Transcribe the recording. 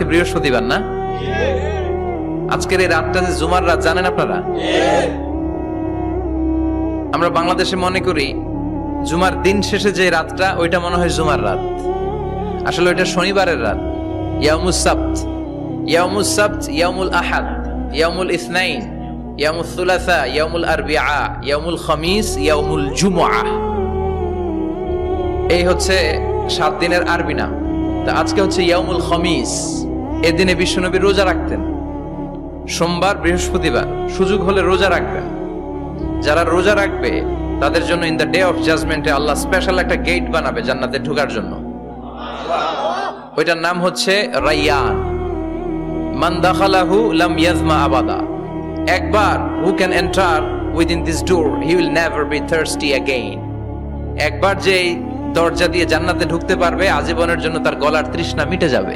আজকে বৃহস্পতিবার না? আজকের এই রাতটা যে জুমার রাত, জানেন আপনারা? আমরা বাংলাদেশে মনে করি জুমার দিন শেষে যে রাতটা, ওইটা মনে হয় জুমার রাত। আসলে ওইটা শনিবারের রাত। ইয়াউমুস সাবত, ইয়াউমুস সাবত, ইয়াউমুল আহাদ, ইয়াউমুল ইসনাইন, ইয়াউমুল সুলাসা, ইয়াউমুল আরবিআ, ইয়াউমুল খামিস, ইয়াউমুল জুমআহ। এই হচ্ছে 7 দিনের আরবি নাম। তা আজকে হচ্ছে ইয়াউমুল খামিস। এদিনে বিশ্বনবী রোজা রাখতেন। সোমবার, বৃহস্পতিবার সুযোগ হলে রোজা রাখবেন। যারা রোজা রাখবে তাদের জন্য ইন দ্য ডে অফ জাজমেন্টে আল্লাহ স্পেশাল একটা গেট বানাবে জান্নাতে ঢোকার জন্য। ওইটার নাম হচ্ছে রাইয়ান। মান দাখালাহু লাম ইয়াজমা আবাদা। একবার who can enter within this door he will never be thirsty again. একবার যে দরজা দিয়ে জান্নাতে ঢুকতে পারবে, আজীবনের জন্য তার গলার তৃষ্ণা মিটে যাবে।